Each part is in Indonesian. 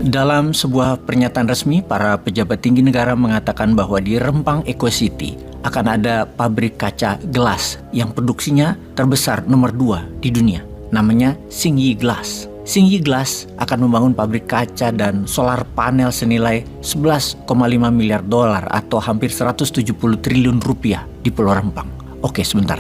Dalam sebuah pernyataan resmi, para pejabat tinggi negara mengatakan bahwa di Rempang Eco City akan ada pabrik kaca gelas yang produksinya terbesar nomor 2 di dunia. Namanya Xingyi Glass. Xingyi Glass akan membangun pabrik kaca dan solar panel senilai 11,5 miliar dolar atau hampir 170 triliun rupiah di Pulau Rempang. Oke, sebentar.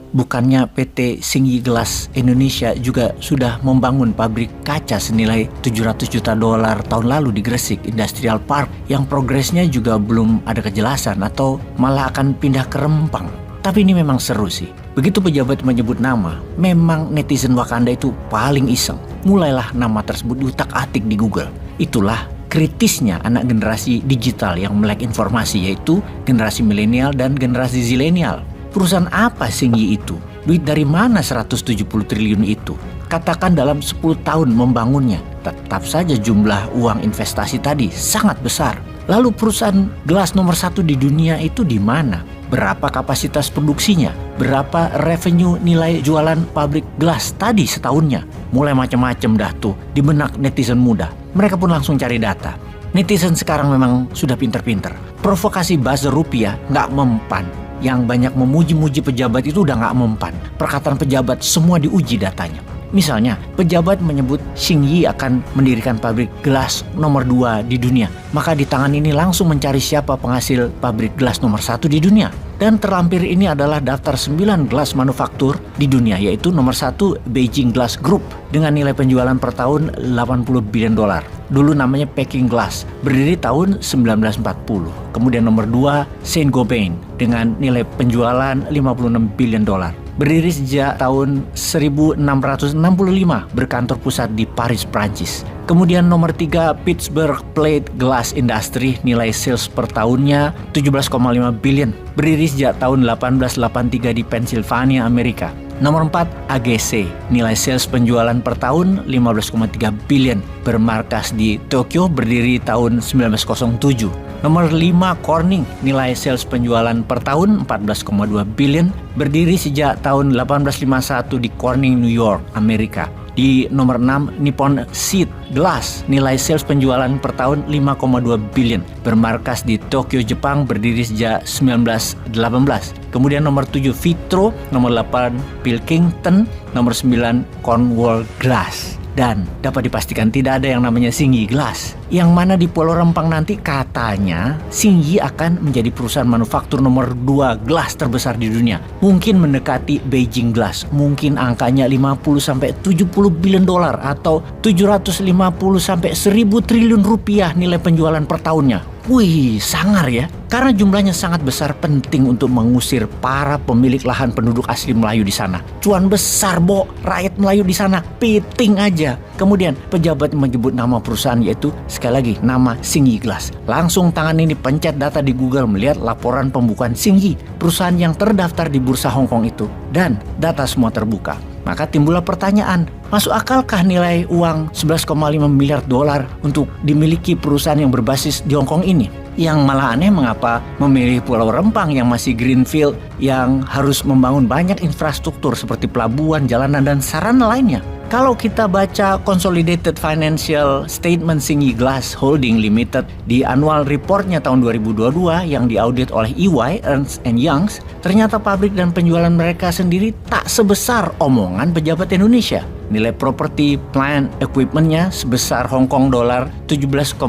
Bukannya PT Xingyi Glass Indonesia juga sudah membangun pabrik kaca senilai 700 juta dolar tahun lalu di Gresik Industrial Park yang progresnya juga belum ada kejelasan atau malah akan pindah ke Rempang. Tapi ini memang seru sih. Begitu pejabat menyebut nama, memang netizen Wakanda itu paling iseng. Mulailah nama tersebut diutak-atik di Google. Itulah kritisnya anak generasi digital yang melek informasi, yaitu generasi milenial dan generasi zilenial. Perusahaan apa Xingyi itu? Duit dari mana 170 triliun itu? Katakan dalam 10 tahun membangunnya. Tetap saja jumlah uang investasi tadi sangat besar. Lalu perusahaan gelas nomor 1 di dunia itu di mana? Berapa kapasitas produksinya? Berapa revenue nilai jualan pabrik gelas tadi setahunnya? Mulai macam-macam dah tuh di benak netizen muda. Mereka pun langsung cari data. Netizen sekarang memang sudah pinter-pinter. Provokasi buzzer rupiah nggak mempan. Yang banyak memuji-muji pejabat itu udah nggak mempan. Perkataan pejabat semua diuji datanya. Misalnya, pejabat menyebut Xingyi akan mendirikan pabrik gelas nomor 2 di dunia. Maka di tangan ini langsung mencari siapa penghasil pabrik gelas nomor 1 di dunia. Dan terlampir ini adalah daftar 9 gelas manufaktur di dunia, yaitu nomor 1 Beijing Glass Group dengan nilai penjualan per tahun 80 billion dolar. Dulu namanya Peking Glass, berdiri tahun 1940. Kemudian nomor 2 Saint-Gobain dengan nilai penjualan 56 billion dolar. Berdiri sejak tahun 1665, berkantor pusat di Paris, Prancis. Kemudian nomor 3 Pittsburgh Plate Glass Industry, nilai sales per tahunnya 17,5 billion. Berdiri sejak tahun 1883 di Pennsylvania, Amerika. Nomor 4 AGC, nilai sales penjualan per tahun 15,3 billion. Bermarkas di Tokyo, berdiri tahun 1907. Nomor 5 Corning, nilai sales penjualan per tahun 14,2 billion. Berdiri sejak tahun 1851 di Corning, New York, Amerika. Di nomor 6 Nippon Seed Glass, nilai sales penjualan per tahun 5,2 billion. Bermarkas di Tokyo, Jepang, berdiri sejak 1918. Kemudian nomor 7 Vitro, nomor 8 Pilkington, nomor 9 Cornwall Glass. Dan dapat dipastikan tidak ada yang namanya Xingyi Glass. Yang mana di Pulau Rempang nanti katanya Xingyi akan menjadi perusahaan manufaktur nomor 2 gelas terbesar di dunia. Mungkin mendekati Beijing Glass. Mungkin angkanya 50-70 billion dolar atau 750-1000 triliun rupiah nilai penjualan per tahunnya. Wih, sangar ya. Karena jumlahnya sangat besar, penting untuk mengusir para pemilik lahan penduduk asli Melayu di sana. Cuan besar, Bo. Rakyat Melayu di sana piting aja. Kemudian pejabat menyebut nama perusahaan, yaitu sekali lagi nama Xingyi Glass. Langsung tangan ini pencet data di Google, melihat laporan pembukuan Xingyi, perusahaan yang terdaftar di bursa Hong Kong itu. Dan data semua terbuka. Maka timbullah pertanyaan, masuk akalkah nilai uang 11,5 miliar dolar untuk dimiliki perusahaan yang berbasis di Hong Kong ini? Yang malah aneh, mengapa memilih Pulau Rempang yang masih greenfield, yang harus membangun banyak infrastruktur seperti pelabuhan, jalanan, dan sarana lainnya. Kalau kita baca Consolidated Financial Statement Xingyi Glass Holding Limited di annual reportnya tahun 2022 yang diaudit oleh EY, Ernst & Young, ternyata pabrik dan penjualan mereka sendiri tak sebesar omongan pejabat Indonesia. Nilai properti plant equipmentnya sebesar Hong Kong dolar 17,5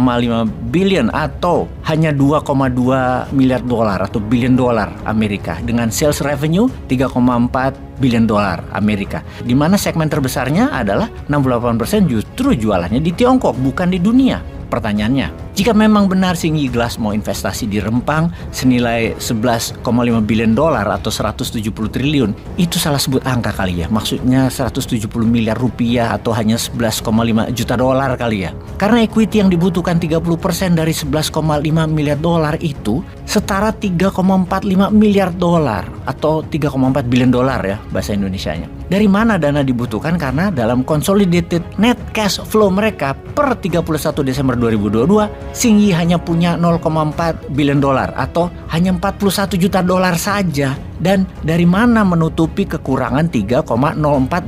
billion atau hanya 2,2 miliar dolar atau billion dolar Amerika, dengan sales revenue 3,4 billion dolar Amerika. Di mana segmen terbesarnya adalah 68% justru jualannya di Tiongkok, bukan di dunia. Pertanyaannya, jika memang benar Xingyi Glass mau investasi di Rempang senilai 11,5 billion dolar atau 170 triliun, itu salah sebut angka kali ya. Maksudnya 170 miliar rupiah atau hanya 11,5 juta dolar kali ya. Karena equity yang dibutuhkan 30% dari 11,5 miliar dolar itu setara 3,45 miliar dolar atau 3,4 billion dolar ya bahasa Indonesianya. Dari mana dana dibutuhkan? Karena dalam consolidated net cash flow mereka per 31 Desember 2022, Xingyi hanya punya 0,4 billion dolar atau hanya 41 juta dolar saja. Dan dari mana menutupi kekurangan 3,04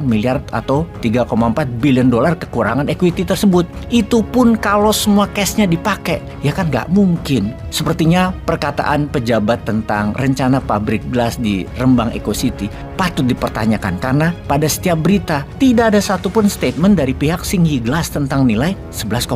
miliar atau 3,4 billion dolar kekurangan equity tersebut? Itu pun kalau semua cashnya dipakai, ya kan nggak mungkin. Sepertinya perkataan pejabat tentang rencana pabrik gelas di Rembang Eco City patut dipertanyakan karena pada setiap berita tidak ada satupun statement dari pihak Xingyi Glass tentang nilai 11,5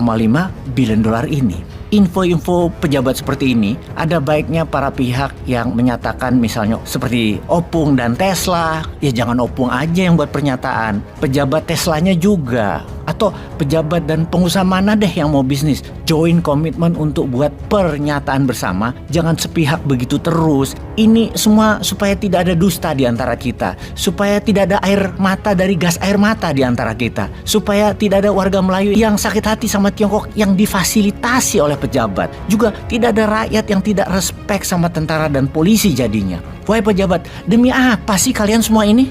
billion dolar ini. Info-info pejabat seperti ini ada baiknya para pihak yang menyatakan misalnya seperti Opung dan Tesla, ya jangan Opung aja yang buat pernyataan, pejabat Teslanya juga. Atau pejabat dan pengusaha mana deh yang mau bisnis, join komitmen untuk buat pernyataan bersama, jangan sepihak begitu terus. Ini semua supaya tidak ada dusta di antara kita, supaya tidak ada air mata dari gas air mata di antara kita, supaya tidak ada warga Melayu yang sakit hati sama Tiongkok yang difasilitasi oleh pejabat. Juga tidak ada rakyat yang tidak respect sama tentara dan polisi jadinya. Wahai pejabat, demi apa sih kalian semua ini?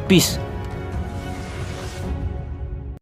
Peace.